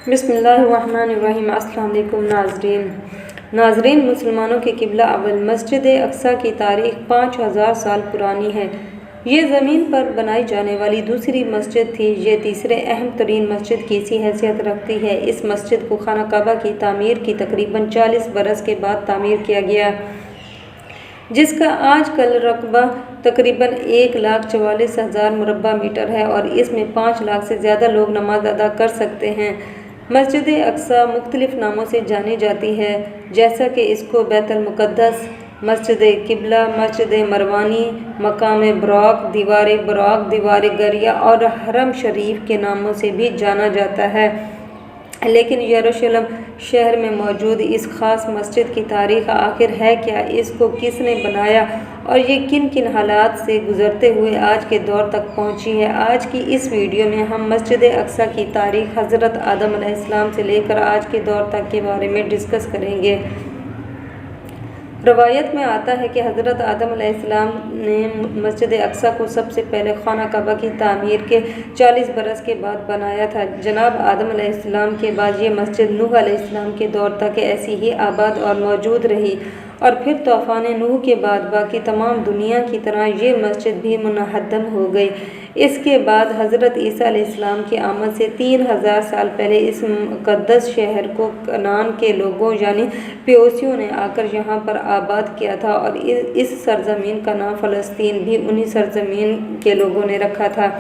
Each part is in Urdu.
بسم اللہ الرحمن الرحیم۔ السلام علیکم ناظرین، مسلمانوں کے قبلہ اول مسجد اقصیٰ کی تاریخ 5000 سال پرانی ہے۔ یہ زمین پر بنائی جانے والی دوسری مسجد تھی۔ یہ تیسرے اہم ترین مسجد کی سی حیثیت رکھتی ہے۔ اس مسجد کو خانہ کعبہ کی تعمیر کی تقریباً 40 برس کے بعد تعمیر کیا گیا، جس کا آج کل رقبہ تقریباً 1,44,000 مربع میٹر ہے اور اس میں 5 لاکھ سے زیادہ لوگ نماز ادا کر سکتے ہیں۔ مسجد اقصیٰ مختلف ناموں سے جانی جاتی ہے، جیسا کہ اس کو بیت المقدس، مسجد قبلہ، مسجد مروانی، مقام براق، دیوار براق، دیوار گریہ اور حرم شریف کے ناموں سے بھی جانا جاتا ہے۔ لیکن یروشلم شہر میں موجود اس خاص مسجد کی تاریخ آخر ہے کیا، اس کو کس نے بنایا اور یہ کن کن حالات سے گزرتے ہوئے آج کے دور تک پہنچی ہے؟ آج کی اس ویڈیو میں ہم مسجد اقصیٰ کی تاریخ حضرت آدم علیہ السلام سے لے کر آج کے دور تک کے بارے میں ڈسکس کریں گے۔ روایت میں آتا ہے کہ حضرت آدم علیہ السلام نے مسجد اقصیٰ کو سب سے پہلے خانہ کعبہ کی تعمیر کے 40 برس کے بعد بنایا تھا۔ جناب آدم علیہ السلام کے بعد یہ مسجد نوح علیہ السلام کے دور تک ایسی ہی آباد اور موجود رہی، اور پھر طوفان نوح کے بعد باقی تمام دنیا کی طرح یہ مسجد بھی منہدم ہو گئی۔ اس کے بعد حضرت عیسیٰ علیہ السلام کی آمد سے 3000 سال پہلے اس مقدس شہر کو کنعان کے لوگوں یعنی پیوسیوں نے آ کر یہاں پر آباد کیا تھا، اور اس سرزمین کا نام فلسطین بھی انہی سرزمین کے لوگوں نے رکھا تھا۔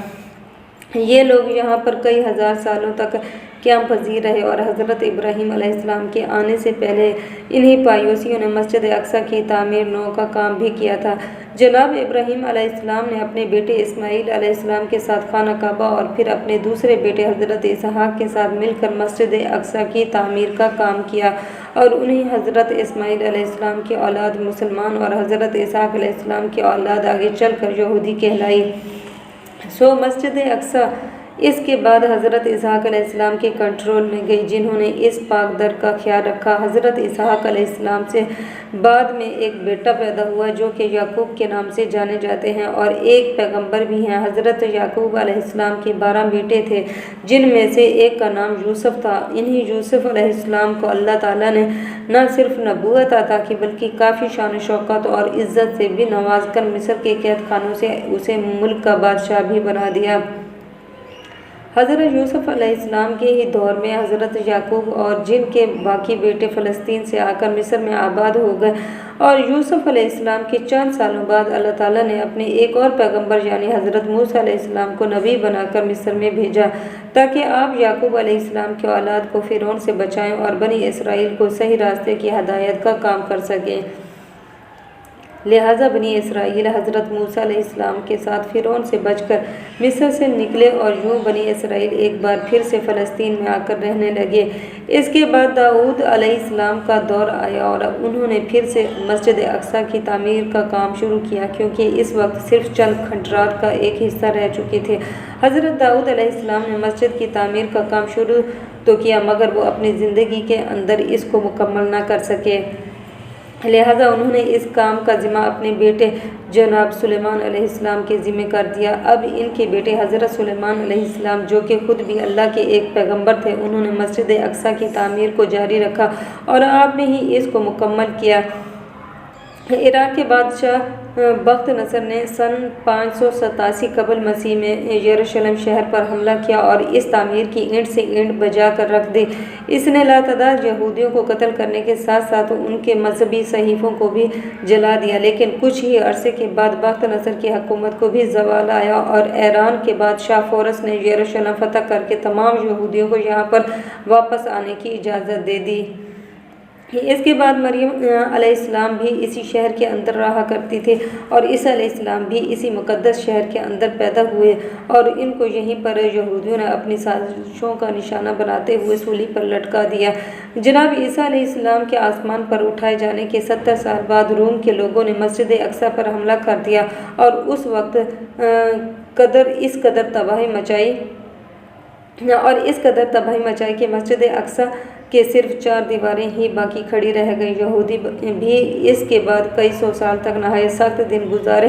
یہ لوگ یہاں پر کئی ہزار سالوں تک قیام پذیر رہے، اور حضرت ابراہیم علیہ السلام کے آنے سے پہلے انہی پایوسیوں نے مسجد اقصیٰ کی تعمیر نو کا کام بھی کیا تھا۔ جناب ابراہیم علیہ السلام نے اپنے بیٹے اسماعیل علیہ السلام کے ساتھ خانہ کعبہ اور پھر اپنے دوسرے بیٹے حضرت اسحاق کے ساتھ مل کر مسجد اقصیٰ کی تعمیر کا کام کیا، اور انہیں حضرت اسماعیل علیہ السلام کی اولاد مسلمان اور حضرت اسحاق علیہ السلام کی اولاد آگے چل کر یہودی کہلائی۔ مسجد اقصیٰ اس کے بعد حضرت اسحاق علیہ السلام کے کنٹرول میں گئی، جنہوں نے اس پاک در کا خیال رکھا۔ حضرت اسحاق علیہ السلام سے بعد میں ایک بیٹا پیدا ہوا جو کہ یعقوب کے نام سے جانے جاتے ہیں، اور ایک پیغمبر بھی ہیں۔ حضرت یعقوب علیہ السلام کے 12 بیٹے تھے، جن میں سے ایک کا نام یوسف تھا۔ انہی یوسف علیہ السلام کو اللہ تعالیٰ نے نہ صرف نبوت عطا کی بلکہ کافی شان و شوکت اور عزت سے بھی نواز کر مصر کے قید خانوں سے اسے ملک کا بادشاہ بھی بنا دیا۔ حضرت یوسف علیہ السلام کے ہی دور میں حضرت یعقوب اور جن کے باقی بیٹے فلسطین سے آ کر مصر میں آباد ہو گئے، اور یوسف علیہ السلام کے چند سالوں بعد اللہ تعالیٰ نے اپنے ایک اور پیغمبر یعنی حضرت موسیٰ علیہ السلام کو نبی بنا کر مصر میں بھیجا، تاکہ آپ یعقوب علیہ السلام کی اولاد کو فرعون سے بچائیں اور بنی اسرائیل کو صحیح راستے کی ہدایت کا کام کر سکیں۔ لہٰذا بنی اسرائیل حضرت موسیٰ علیہ السلام کے ساتھ فرعون سے بچ کر مصر سے نکلے، اور یوں بنی اسرائیل ایک بار پھر سے فلسطین میں آ کر رہنے لگے۔ اس کے بعد داؤد علیہ السلام کا دور آیا، اور انہوں نے پھر سے مسجد اقصیٰ کی تعمیر کا کام شروع کیا، کیونکہ اس وقت صرف چند کھنڈرات کا ایک حصہ رہ چکے تھے۔ حضرت داؤد علیہ السلام نے مسجد کی تعمیر کا کام شروع تو کیا، مگر وہ اپنی زندگی کے اندر اس کو مکمل نہ کر سکے، لہٰذا انہوں نے اس کام کا ذمہ اپنے بیٹے جناب سلیمان علیہ السلام کے ذمہ کر دیا۔ اب ان کے بیٹے حضرت سلیمان علیہ السلام جو کہ خود بھی اللہ کے ایک پیغمبر تھے، انہوں نے مسجد اقصیٰ کی تعمیر کو جاری رکھا، اور آپ نے ہی اس کو مکمل کیا۔ عراق کے بادشاہ بخت نصر نے سن 587 قبل مسیح میں یروشلم شہر پر حملہ کیا اور اس تعمیر کی اینٹ سے اینٹ بجا کر رکھ دی۔ اس نے لاتعداد یہودیوں کو قتل کرنے کے ساتھ ساتھ ان کے مذہبی صحیفوں کو بھی جلا دیا، لیکن کچھ ہی عرصے کے بعد بخت نصر کی حکومت کو بھی زوال آیا، اور ایران کے بادشاہ فورس نے یروشلم فتح کر کے تمام یہودیوں کو یہاں پر واپس آنے کی اجازت دے دی۔ اس کے بعد مریم علیہ السلام بھی اسی شہر کے اندر رہا کرتی تھی، اور عیسیٰ علیہ السلام بھی اسی مقدس شہر کے اندر پیدا ہوئے، اور ان کو یہیں پر یہودیوں نے اپنی سازشوں کا نشانہ بناتے ہوئے سولی پر لٹکا دیا۔ جناب عیسیٰ علیہ السلام کے آسمان پر اٹھائے جانے کے 70 سال بعد روم کے لوگوں نے مسجد اقصیٰ پر حملہ کر دیا، اور اس وقت اس قدر تباہی مچائی کہ مسجد اقصیٰ کہ صرف 4 دیواریں ہی باقی کھڑی رہ گئی۔ یہودی بھی اس کے بعد کئی سو سال تک نہایت سخت دن گزارے،